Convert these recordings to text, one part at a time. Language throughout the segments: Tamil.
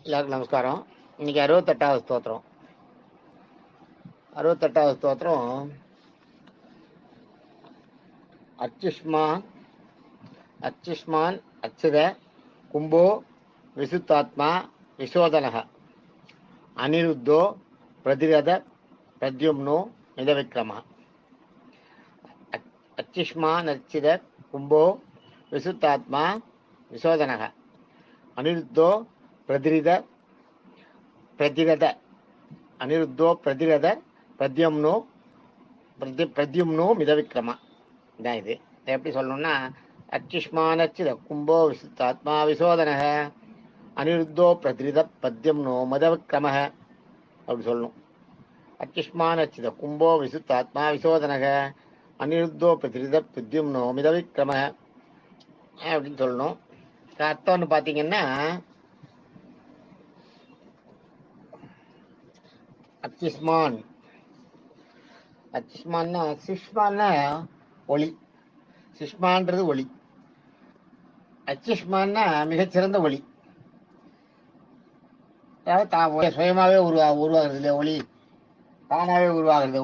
எல்லாருக்கும் நமஸ்காரம். இன்னைக்கு 68வது ஸ்தோத்திரம். 68வது ஸ்தோத்திரம் அச்சுஷ்மான் அச்சுத கும்போ விசுத்தாத்மா விசோதனக அனிருத்தோ பிரதிரத பிரத்யும்னோ மிதவிக்ரம. அச்சுஷ்மான் அச்சுத கும்போ விசுத்தாத்மா விசோதனக அனிருத்தோ பிரதிரத பிரத்யும்னோ மிதவிக்ரமா. இதான் இது. எப்படி சொல்லணும்னா, அச்சுஷ்மானச்சித கும்போ விசுத்தாத்மா விசோதனக அனிருத்தோ பிரதிரித பிரத்யும்னோ மிதவிக்ரம அப்படி சொல்லணும். அச்சுஷ்மானச்சித கும்போ விசுத்தாத்மா விசோதனக அனிருத்தோ பிரதிரித பிரத்யும்னோ மிதவிக்ரம அப்படின்னு சொல்லணும். அர்த்தம்னு பார்த்தீங்கன்னா, அச்சுஷ்மான்னா சிஷ்மான்னா ஒளி. சிஷ்மான்றது ஒளி. அச்சுஷ்மான்னா மிகச்சிறந்த ஒளி. அதாவது சுயமாவே உருவாகிறது இல்லையா ஒளி, தானாகவே உருவாகிறது,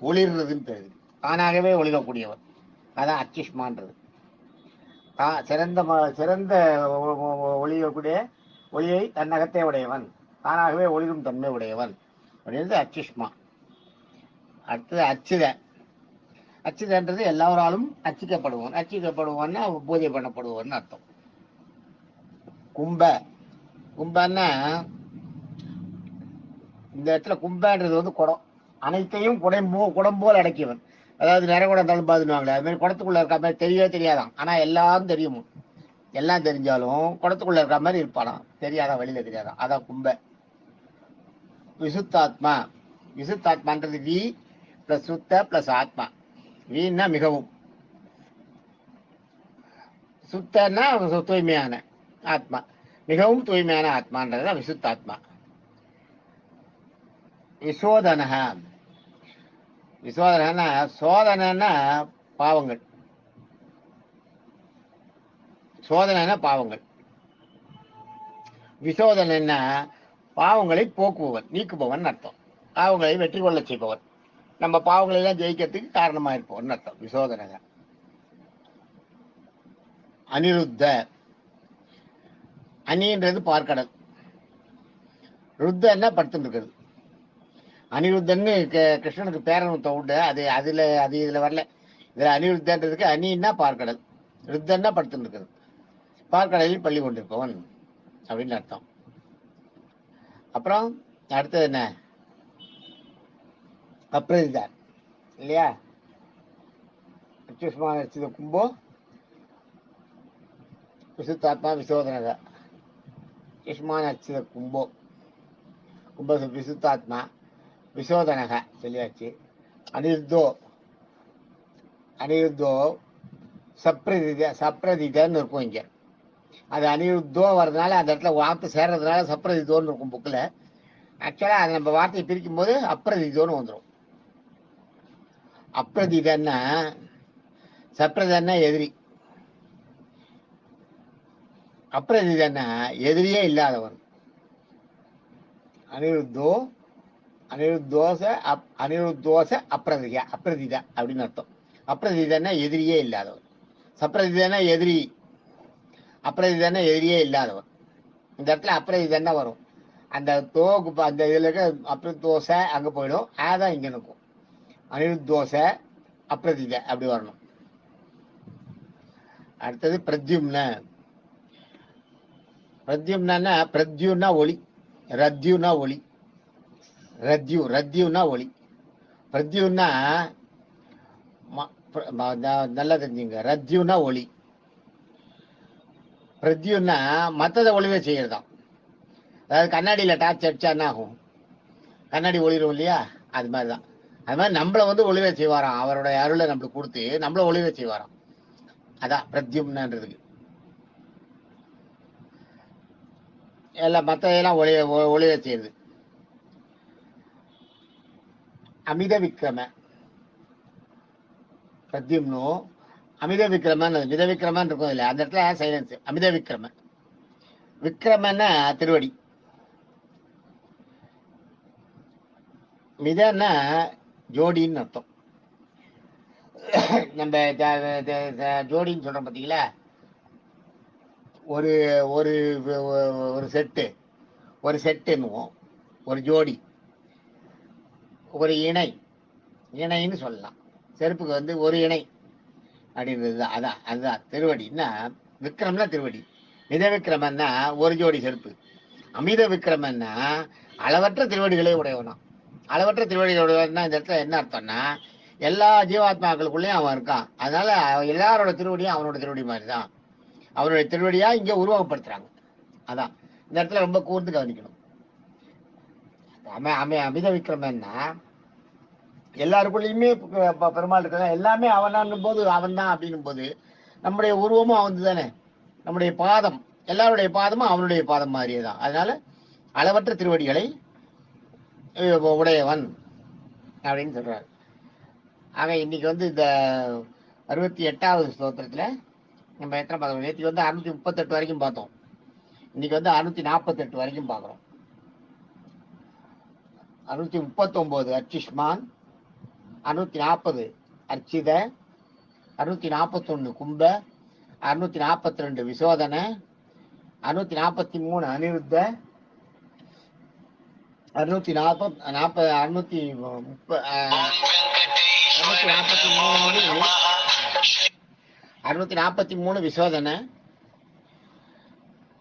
ஒளிர்றதுன்னு பேரு. தானாகவே ஒளிரக்கூடியவர், அதான் அச்சுஷ்மான்றது. சிறந்த ஒளியக்கூடிய ஒளியை தன்னகத்தே உடையவன், தானாகவே ஒளிரும் தன்மை உடையவன் அப்படின்றது அச்சுஷ்மா. அடுத்தது அச்சுதன்றது எல்லாராலும் அச்சிக்கப்படுவான்னா பூஜை பண்ணப்படுவான்னு அர்த்தம். கும்பன்னா இந்த இடத்துல கும்பன்றது குடம். அனைத்தையும் குடம் போல் அடக்கியவன். அதாவது நிறைகுடம் தழும்பாதுன்னு அது மாதிரி குடத்துக்குள்ள இருக்க மாதிரி தெரியவே தெரியாதான், ஆனா எல்லாம் தெரியும். எல்லாம் தெரிஞ்சாலும் குடத்துக்குள்ள இருக்க மாதிரி இருப்பானாம், தெரியாதான், வெளியில தெரியாதான். அதான் கும்ப. விசுத்தாத்மான்றது வி பிளஸ் சுத்த பிளஸ் ஆத்மா. வீணா மிகவும், சுத்தன்னா தூய்மையான ஆத்மா, மிகவும் தூய்மையான ஆத்மான்றதுதான் விசுத்தாத்மா. விசோதனா சோதனைன்னா பாவங்கள். விசோதனைன்னா பாவங்களை போக்குபவன், நீக்குபவன் அர்த்தம். பாவங்களை வெற்றி கொள்ள செய்பவன், நம்ம பாவங்களை எல்லாம் ஜெயிக்கிறதுக்கு காரணமா இருப்பவன் அர்த்தம் விசோதனை. அனிருத்த, அணின்றது பார்க்கடல், ருத்தன்னா படுத்துட்டு இருக்கிறது. அனிருத்தன்னு கிருஷ்ணனுக்கு பேரன் உண்டு, அது இதுல வரல. இதுல அனிருத்தன்றதுக்கு அணின்னா பார்க்கடல், ருத்தன்னா படுத்துட்டு இருக்கிறது, பார்க்கடலில் பள்ளி கொண்டிருப்பவன் அப்படின்னு அர்த்தம். அப்புறம் அடுத்தது என்ன, அப்ரதிதான் இல்லையா? அச்சுஷ்மான கும்போ விசுத்தாத்மா விசோதனக. அச்சுஷ்மான அச்சுத கும்போ விசுத்தாத்மா விசோதனக சொல்லியாச்சு. அனிருத்தோ சப்ரதிதன்னு இருக்கும் இங்க. அது அனிருத்தோ வர்றதுனால அந்த இடத்துல வார்த்தை சேர்றதுனால சப்ரதிதோன்னு இருக்கும் புக்கில். ஆக்சுவலா அது நம்ம வார்த்தையை பிரிக்கும் போது அப்ரதிதோன்னு வந்துடும். அப்ரதிதன்னா சப்ரதன்னா எதிரி, அப்ரதிதன்னா எதிரியே இல்லாதவன். அனிருத்தோச அப்ரதிதா அப்படின்னு அர்த்தம். அப்ரதிதன்னா எதிரியே இல்லாதவன், சப்ரதிதன்னா எதிரி, அப்ரதிதன்னா எதிரியே இல்லாதவன். இந்த இடத்துல அப்ரதிதன்னா வரும். அந்த தோக்கு அந்த இதுல இருக்க அப்ரதோச அங்க போயிடும், அதான் இங்க இருக்கும். அனிருத்தோச அப்ரதித அப்படி வரணும். அடுத்தது பிரத்யும்னா பிரத்யுன்னா ஒளி, ரத்யுனா ஒளி, ரத்யுனா ஒளி. பிரத்யுன்னா நல்லா தெரிஞ்சுங்க, ரத்யுனா ஒளி. பிரத்யுன்னா மற்றதை ஒளிவே செய்யறதான். அதாவது கண்ணாடியில டார்ச் அடிச்சா என்ன ஆகும், கண்ணாடி ஒளிரும் இல்லையா, அது மாதிரிதான். அது மாதிரி நம்மள ஒளிவே செய்வாராம், அவருடைய அருளை நம்மளுக்கு கொடுத்து நம்மள ஒளிவே செய்வாராம். அதான் பிரத்யும்னன்றதுக்கு. எல்லாம் மற்றதெல்லாம் ஒளிவே செய்யுது. அமித விக்ரம பிரத்யும்னோ அமித விக்ரமன், மித விக்ரமன் இருக்கும் இல்ல, அந்த இடத்துல சைலன்ஸ். அமித விக்ரம, விக்ரமன்னா திருவடி, மிதன்னா ஜோடின்னு அர்த்தம். நம்ம ஜோடின்னு சொல்றோம் பார்த்தீங்களா, ஒரு ஒரு ஒரு செட்டுன்னுவோம், ஒரு ஜோடி, ஒரு இணைன்னு சொல்லலாம். செருப்புக்கு வந்து ஒரு இணை அப்படின்றது அதான். அதுதான் திருவடின்னா. விக்ரம்னா திருவடி. மித விக்ரமன்னா ஒரு ஜோடி செருப்பு. அமித விக்ரமன்னா அளவற்ற திருவடிகளே உடையவனா. அளவற்ற திருவடிகள் உடையவனா இந்த இடத்துல என்ன அர்த்தம்னா, எல்லா ஜீவாத்மாக்களுக்குள்ளேயும் அவன் இருக்கான். அதனால எல்லாரோட திருவடியும் அவனோட திருவடி மாதிரி தான். அவனுடைய திருவடியா இங்க உருவகப்படுத்துறாங்க. அதான் இந்த இடத்துல ரொம்ப கூர்ந்து கவனிக்கணும். அமித விக்ரமன்னா எல்லாருக்குள்ளயுமே பெருமாள் இருக்காங்க. எல்லாமே அவனான்னும் போது அவன் தான் அப்படின்னும் போது நம்முடைய உருவமும் அவன் தானே. நம்முடைய பாதம், எல்லாருடைய பாதமும் அவனுடைய பாதம் மாதிரியே தான். அதனால அளவற்ற திருவடிகளை உடையவன் அப்படின்னு சொல்றாரு. ஆக இன்னைக்கு வந்து இந்த 68வது ஸ்லோகத்துல நம்ம எத்தனை பார்த்தோம்? நேற்று வந்து 638 வரைக்கும் பார்த்தோம். இன்னைக்கு வந்து 648 வரைக்கும் பார்க்குறோம். 639 அர்ச்சிஷ்மான், 640 அர்ச்சித, 641 கும்ப, 642 விசோதன, 643 அனிருத்த, 643 விசோதன,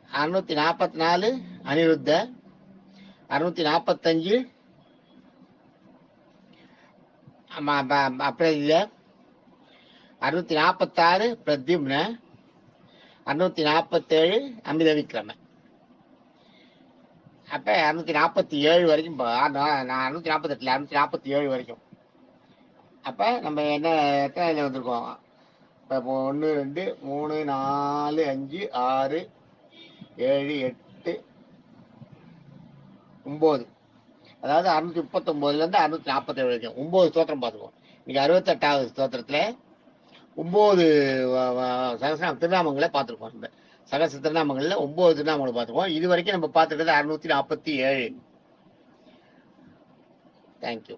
644 அனிருத்த, 645 அப்ரதித, 646 பிரத்யும்ன, 647 அமித விக்ரம. அப்ப 647 வரைக்கும் 648 647 வரைக்கும். அப்ப நம்ம என்ன எத்தனை வந்திருக்கோம்? இப்போ 1 2 3 4 5 6 7 8 9, அதாவது 639 647 வரைக்கும் 9 ஸ்தோத்திரம் பார்த்துக்குவோம். இன்னைக்கு 68வது ஸ்தோத்திரத்துல 9 சகசிரம் திருநாமங்களை பார்த்துருக்கோம். இந்த சகச திருநாமங்கள்ல 9 திருநாமங்களை பார்த்துருக்கோம். இது வரைக்கும் நம்ம பார்த்துக்கிறது 647. தேங்க்யூ.